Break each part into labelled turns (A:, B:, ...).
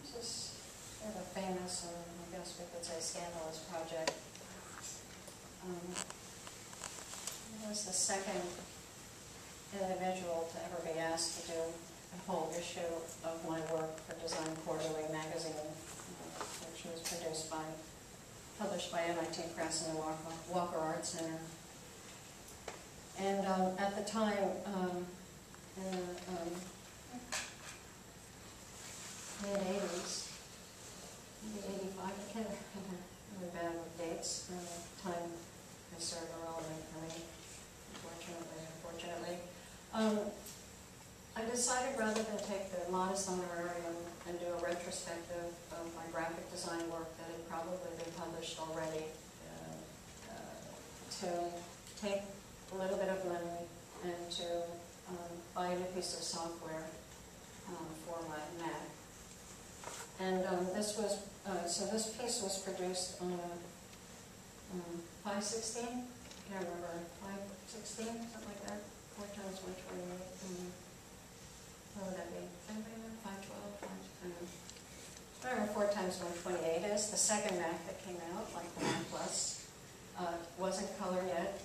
A: this is sort of a famous and I guess we could say scandalous project. I was the second individual to ever be asked to do a whole issue of my work for Design Quarterly magazine, which was published by MIT Press and the Walker Art Center. And at the time, in the mid-80s, maybe 85, I can't remember, really bad with dates. Time is sort of irrelevant for me, unfortunately. I decided rather than take the modest honorarium and do a retrospective of my graphic design work that had probably been published already, to take a little bit of money and to buy a new piece of software for my Mac. And this was, so this piece was produced on a 516? I can't remember, 516, something like that? 4 times 128. What would that be? 512? Whatever 4 times 128 is. The second Mac that came out, like the Mac Plus, wasn't color yet.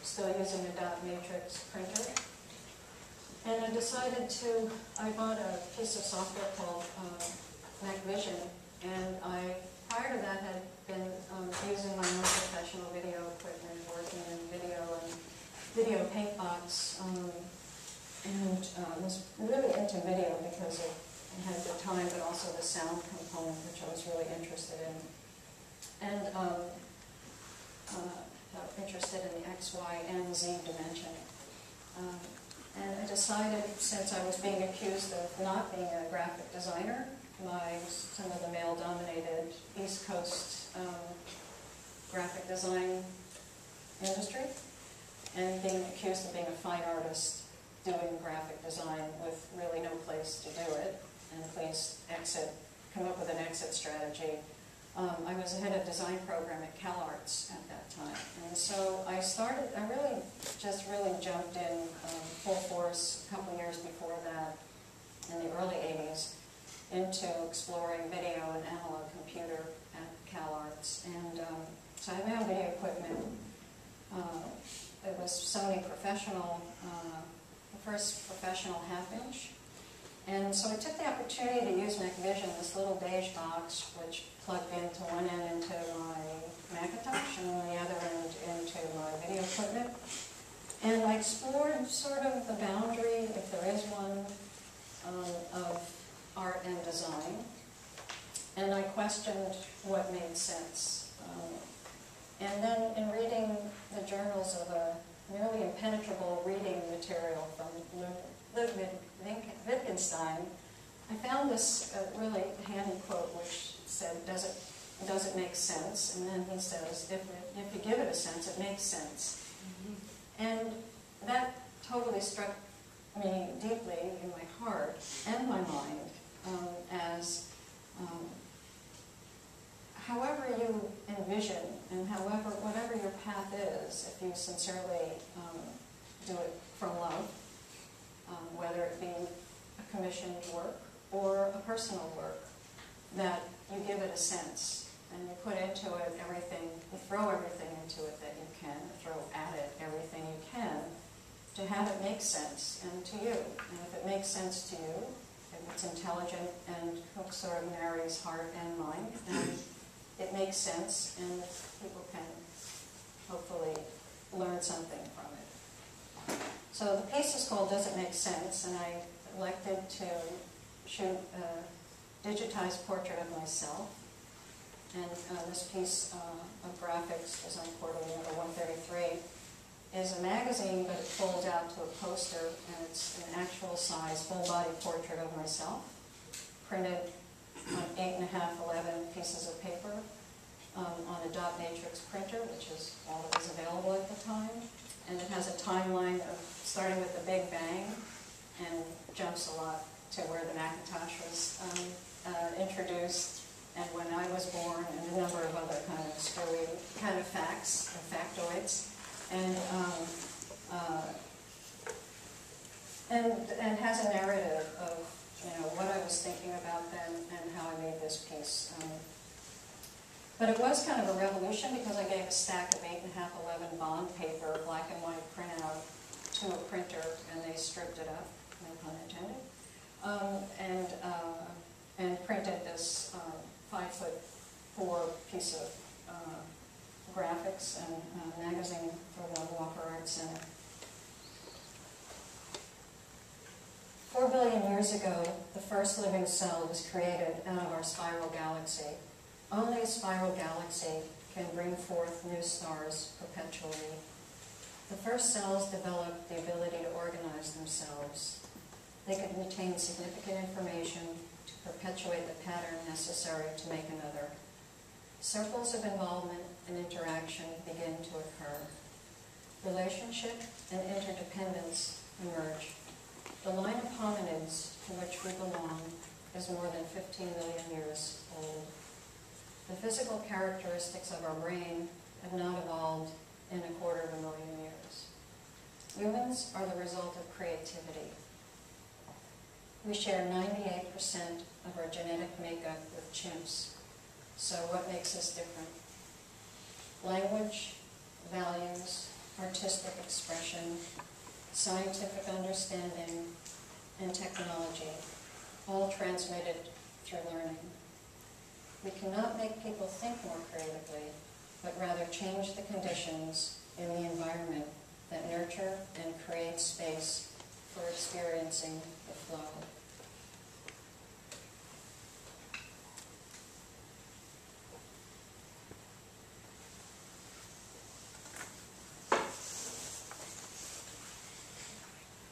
A: Still using a dot matrix printer. And I decided to, I bought a piece of software called Mac Vision, and prior to that had been using my own professional video equipment, working in video paintbox, and was really into video because it had the time, but also the sound component, which I was really interested in. And interested in the X, Y, and Z dimension. And I decided, since I was being accused of not being a graphic designer by some of the male-dominated East Coast graphic design industry, and being accused of being a fine artist doing graphic design with really no place to do it, and please come up with an exit strategy. I was the head of design program at CalArts at that time. And so I really jumped in full force a couple of years before that, in the early 80s, into exploring video and analog computer at CalArts. And so I had my own video equipment. It was Sony Professional, the first professional half-inch. And so I took the opportunity to use Mac Vision, this little beige box, which plugged into one end into my Macintosh and the other end into my video equipment. And I explored sort of the boundary, if there is one, of art and design. And I questioned what made sense. And then in reading the journals of a nearly impenetrable reading material from Ludwig Wittgenstein, I found this really handy quote which said, does it make sense? And then he says, if you give it a sense, it makes sense. Mm-hmm. And that totally struck me deeply in my heart and my mind as however you envision and whatever your path is, if you sincerely do it from love, whether it be a commissioned work or a personal work, that you give it a sense and you put into it everything, you throw everything into it that you can, throw at it everything you can to have it make sense and to you. And if it makes sense to you, if it's intelligent and sort of marries heart and mind, then it makes sense and people can hopefully learn something from it. So the piece is called Does It Make Sense? And I elected to shoot a digitized portrait of myself. And this piece of graphics, Design Quarterly number 133, is a magazine, but it folds out to a poster, and it's an actual size, full-body portrait of myself, printed on 8.5, 11 pieces of paper on a dot matrix printer, which is all that was available at the time. And it has a timeline of starting with the Big Bang and jumps a lot to where the Macintosh was introduced and when I was born and a number of other kind of screwy kind of facts, or factoids. And has a narrative of what I was thinking about then But it was kind of a revolution because I gave a stack of 8.511 bond paper, black and white printout, to a printer, and they stripped it up, no pun intended, and printed this 5'4" piece of graphics and magazine for the Walker Art Center. 4 billion years ago, the first living cell was created out of our spiral galaxy. Only a spiral galaxy can bring forth new stars perpetually. The first cells developed the ability to organize themselves. They could retain significant information to perpetuate the pattern necessary to make another. Circles of involvement and interaction begin to occur. Relationship and interdependence emerge. The line of hominids to which we belong is more than 15 million years old. The physical characteristics of our brain have not evolved in 250,000 years. Humans are the result of creativity. We share 98% of our genetic makeup with chimps. So what makes us different? Language, values, artistic expression, scientific understanding, and technology, all transmitted through learning. We cannot make people think more creatively, but rather change the conditions in the environment that nurture and create space for experiencing the flow.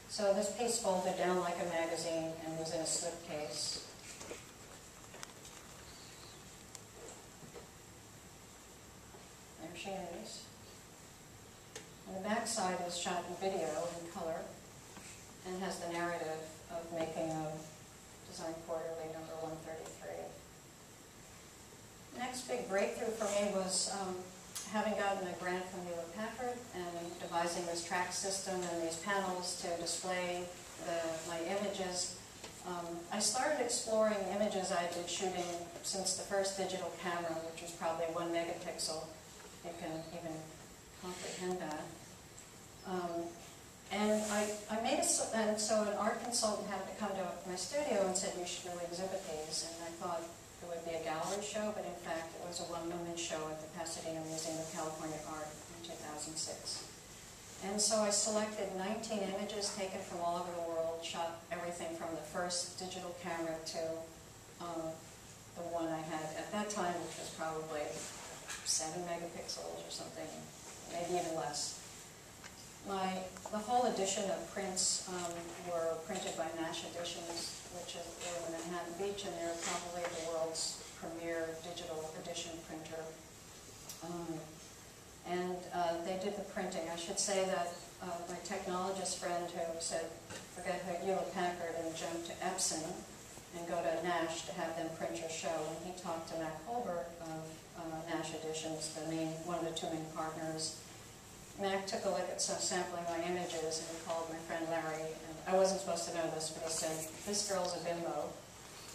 A: So this piece folded down like a magazine and was in a slipcase. There she is. And the back side is shot in video in color and has the narrative of making of Design Quarterly number 133. Next big breakthrough for me was having gotten a grant from Hewlett-Packard and devising this track system and these panels to display my images. I started exploring images I'd been shooting since the first digital camera, which was probably 1 megapixel. You can even comprehend that. And so an art consultant happened to come to my studio and said, you should really exhibit these. And I thought it would be a gallery show, but in fact it was a one-woman show at the Pasadena Museum of California Art in 2006. And so I selected 19 images taken from all over the world, shot everything from the first digital camera to the one I had at that time, which was probably 7 megapixels or something, maybe even less. The whole edition of prints were printed by Nash Editions, which is in Manhattan Beach, and they're probably the world's premier digital edition printer. They did the printing. I should say that my technologist friend who said, forget Hewlett-Packard and jump to Epson and go to Nash to have them print your show. And he talked to Mac Holbert of Nash Editions, one of the two main partners. Mac took a look at some sampling my images and he called my friend Larry. And I wasn't supposed to know this, but he said, this girl's a bimbo.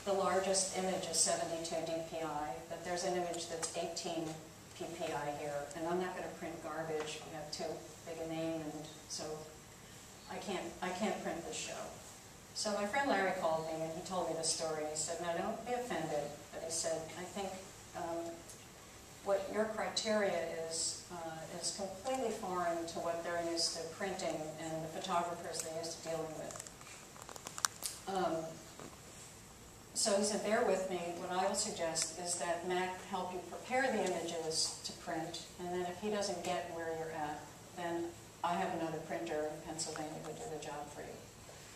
A: The largest image is 72 DPI, but there's an image that's 18 PPI here, and I'm not going to print garbage. We have too big a name, and so I can't print this show. So my friend Larry called me, and he told me this story. He said, "No, don't be offended," but he said, "I think what your criteria is completely foreign to what they're used to printing and the photographers they're used to dealing with." So he said, bear with me. What I will suggest is that Mac help you prepare the images to print, and then if he doesn't get where you're at, then I have another printer in Pennsylvania who will do the job for you.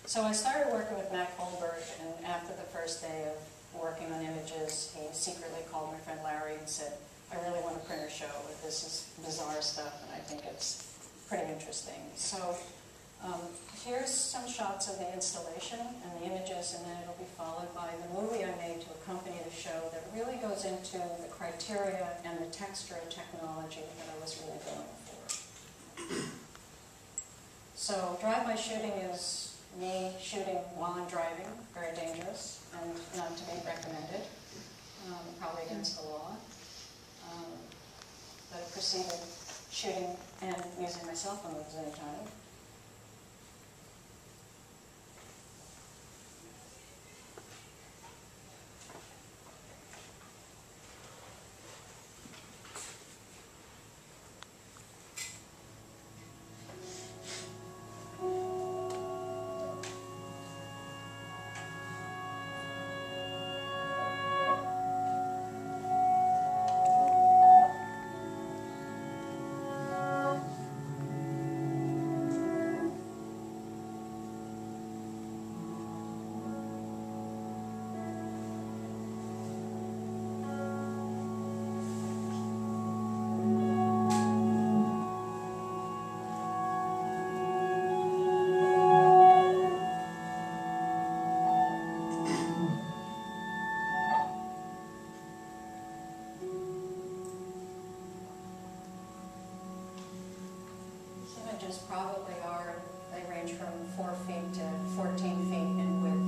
A: So I started working with Mac Holbert, and after the first day of working on images, he secretly called my friend Larry and said, I really want to print a show, but this is bizarre stuff, and I think it's pretty interesting. So here's some shots of the installation and the images, and then it'll be followed by the movie I made to accompany the show that really goes into the criteria and the texture and technology that I was really going for. So drive-by shooting is me shooting while I'm driving, very dangerous and not to be recommended, probably against the law. proceeded shooting and using my cell phone at the same time. Probably are, they range from 4 feet to 14 feet in width.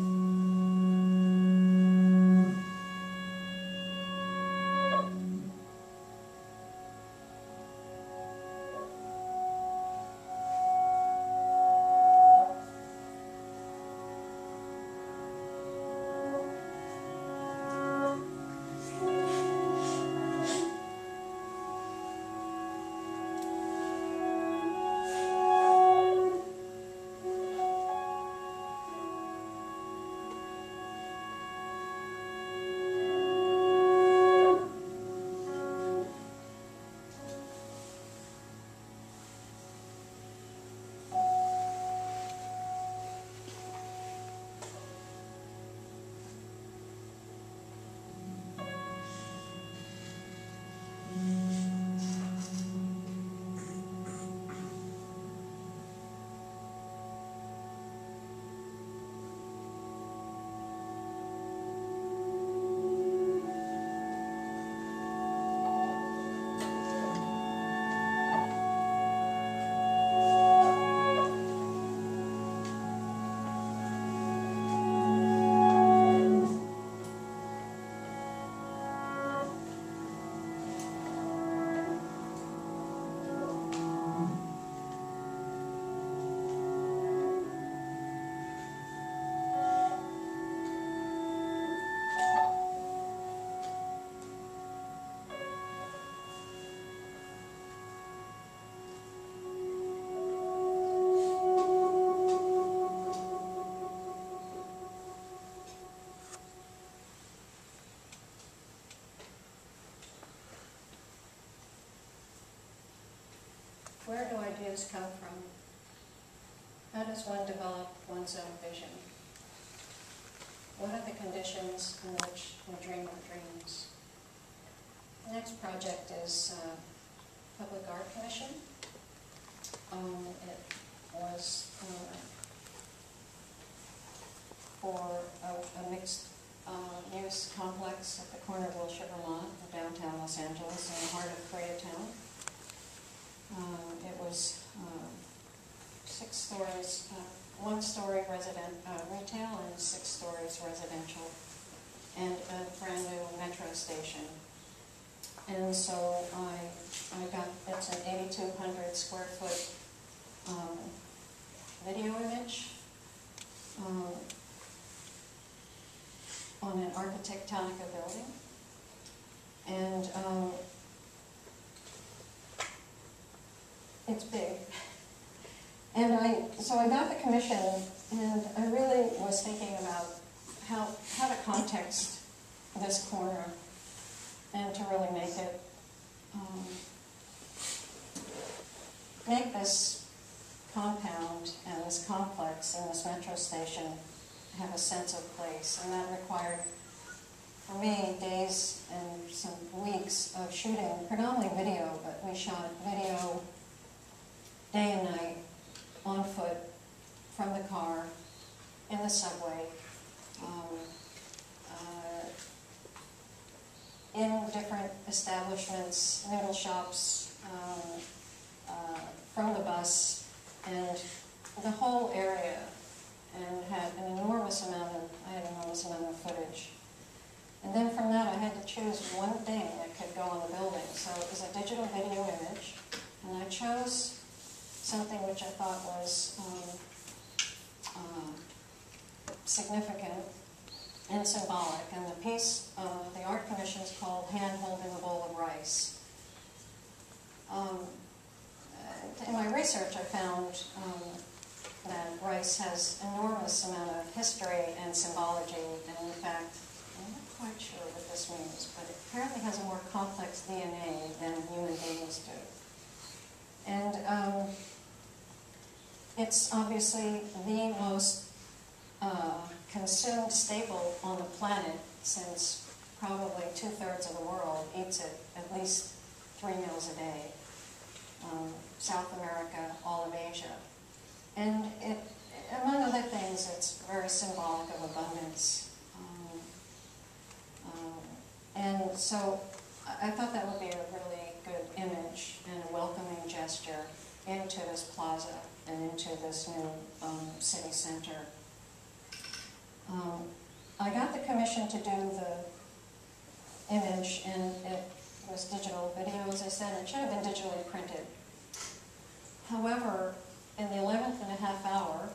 A: Where do ideas come from? How does one develop one's own vision? What are the conditions in which we dream our dreams? The next project is Public Art Commission. It was for a mixed use complex at the corner of Wilshire, Vermont, in downtown Los Angeles, in the heart of Koreatown. It was 6 stories, 1-story retail and 6 stories residential, and a brand new metro station. And so I got, it's an 8,200 square foot video image on an architectonica building. And it's big. And so I got the commission, and I really was thinking about how to context this corner and to really make this compound and this complex and this metro station have a sense of place. And that required, for me, days and some weeks of shooting, predominantly video, but we shot video day and night, on foot, from the car, in the subway, in different establishments, noodle shops, from the bus, and the whole area, and had an enormous amount of footage. And then from that I had to choose one thing that could go on the building. So it was a digital video image, and I chose something which I thought was significant and symbolic. And the piece, the art commission is called Hand Holding a Bowl of Rice. In my research, I found that rice has enormous amount of history and symbology, and in fact, I'm not quite sure what this means, but it apparently has a more complex DNA than human beings do. And it's obviously the most consumed staple on the planet, since probably 2/3 of the world eats it at least 3 meals a day. South America, all of Asia. And it, among other things, it's very symbolic of abundance. And so I thought that would be a really good image and a welcoming gesture into this plaza and into this new city center. I got the commission to do the image, and it was digital video, as I said, and it should have been digitally printed. However, in the 11th and a half hour,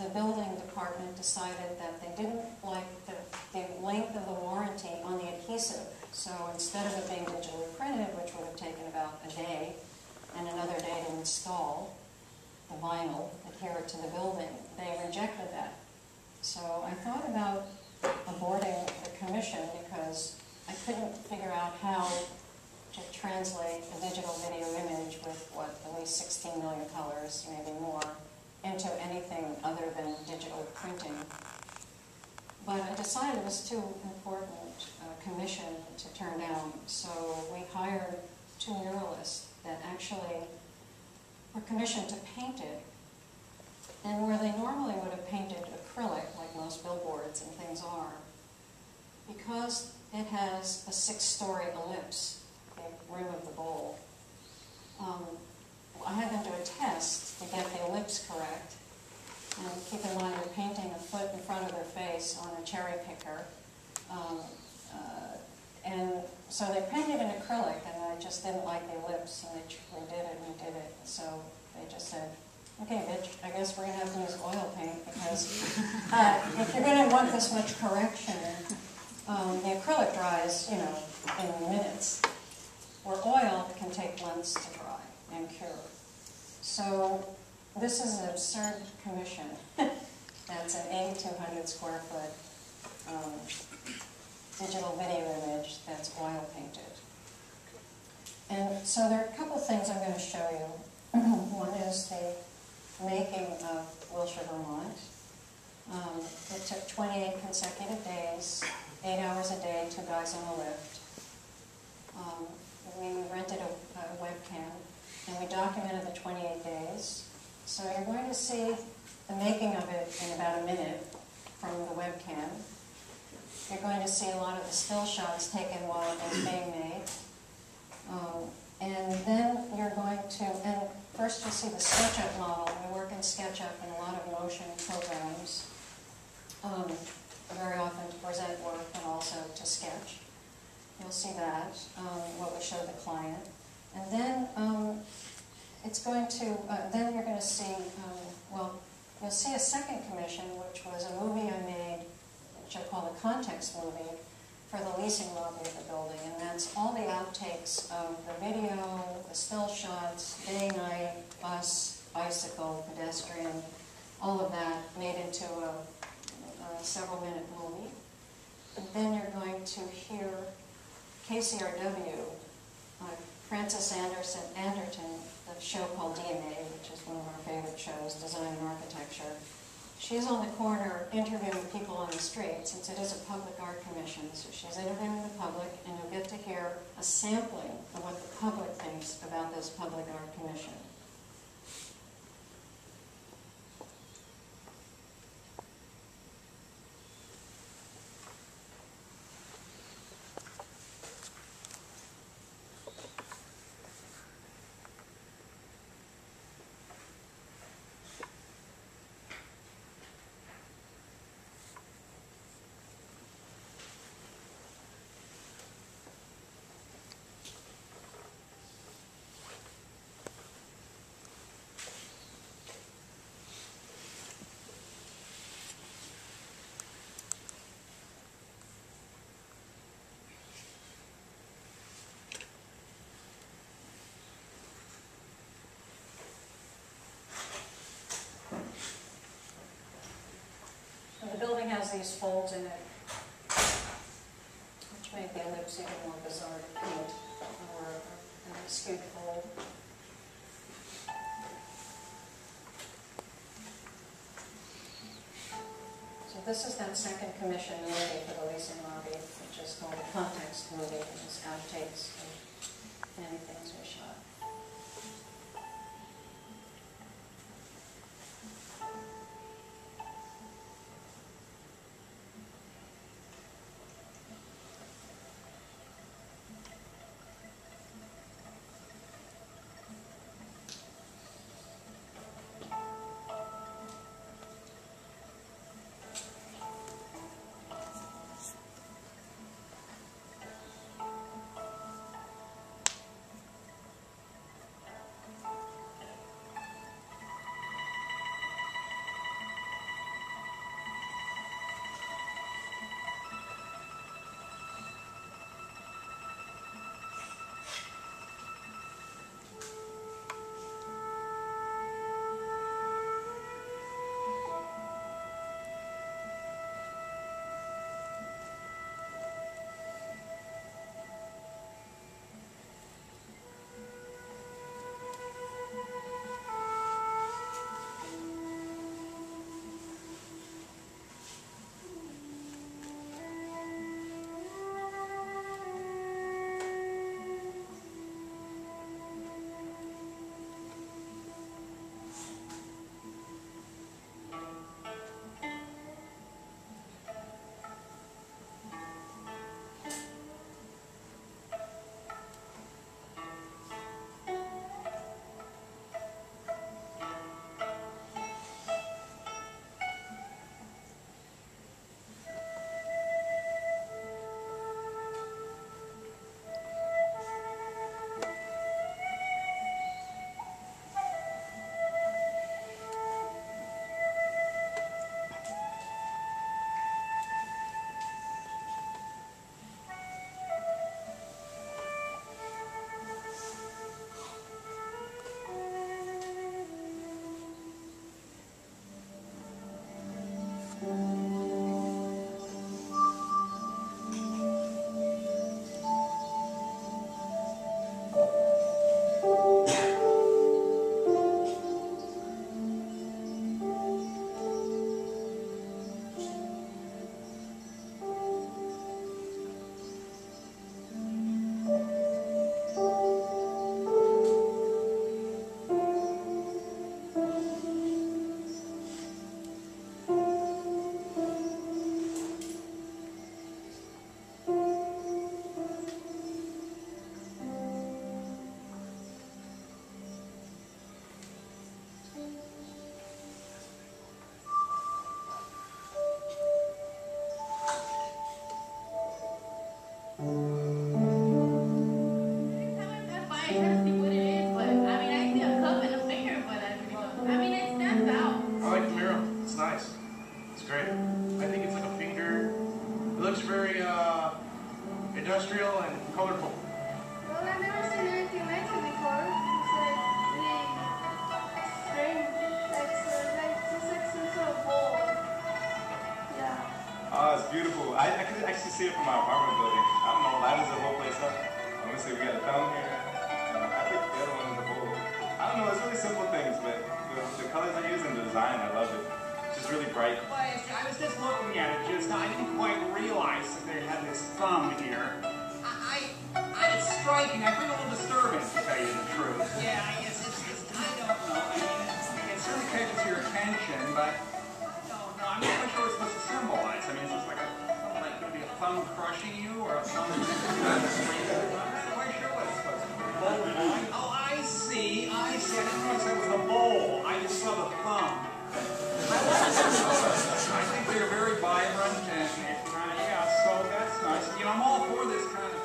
A: the building department decided that they didn't like the length of the warranty on the adhesive. So instead of it being digitally printed, which would have taken about a day and another day to install the vinyl adherent to the building, they rejected that. So I thought about aborting the commission because I couldn't figure out how to translate a digital video image with, what, at least 16 million colors, maybe more, into anything other than digital printing. But I decided it was too important a commission to turn down, so we hired 2 muralists that actually were commissioned to paint it. And where they normally would have painted acrylic, like most billboards and things are, because it has a 6-story ellipse, the rim of the bowl, I had them do a test to get the ellipse correct. And keep in mind, they're painting a foot in front of their face on a cherry picker. And so they painted in acrylic, and I just didn't like the ellipse, and they redid it and redid it. So they just said, okay, bitch, I guess we're going to have to use oil paint, because if you're going to want this much correction, the acrylic dries, you know, in minutes, where oil can take months to dry and cure. So this is an absurd commission. That's an 8,200 square foot digital video image that's oil painted. And so there are a couple things I'm going to show you. One is the making of Wilshire, Vermont. It took 28 consecutive days, 8 hours a day, 2 guys on a lift. We rented a webcam, and we documented the 28 days. So you're going to see the making of it in about a minute from the webcam. You're going to see a lot of the still shots taken while it was being made. And then you're going to, and first you'll see the SketchUp model. We work in SketchUp in a lot of motion programs, very often to present work and also to sketch. You'll see that, what we showed the client. And then it's going to, then you're going to see, well, you'll see a second commission, which was a movie I made, which I call the context movie, for the leasing lobby of the building. And that's all the outtakes of the video, the still shots, day, night, bus, bicycle, pedestrian, all of that made into a several-minute movie. And then you're going to hear KCRW, Frances Anderton, the show called DNA, which is one of our favorite shows, Design and Architecture. She's on the corner interviewing people on the street, since it is a public art commission. So she's interviewing the public, and you'll get to hear a sampling of what the public thinks about this public art commission. these folds in it, which made the ellipse even more bizarre to paint, or a skewed fold. So this is that second commission movie for the leasing lobby, which is called the Context Movie, and it's outtakes of many things we shot.
B: industrial and colorful.
C: Well, I've never seen anything like it before. It's like really strange. It's like some sort of bowl. Yeah.
B: Oh, it's beautiful. I could actually see it from my apartment building. I don't know, that is the whole place up. I'm gonna say we got a thumb here. And I think the other one is the bowl. I don't know, it's really simple things, but the colors they use and the design, I love it. It's just really bright.
D: Well, I was just looking at it just now. I didn't quite realize that they had this thumb here. It's striking. I feel a little disturbing, to tell you the truth. Yeah, I don't know. I mean, it certainly catches your attention, but I don't know. I'm not quite sure what it's supposed to symbolize. I mean, is this like something like going to be a thumb crushing you, or a thumb I'm not quite sure what it's supposed to be. Oh, I see. I didn't realize it was a bowl. I just saw the thumb. I think they're very vibrant and yeah, so that's nice. You know, I'm all for this kind of thing.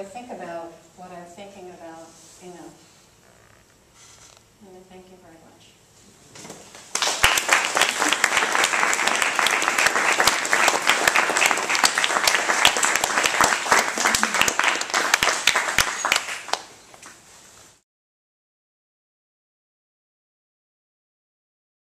A: think about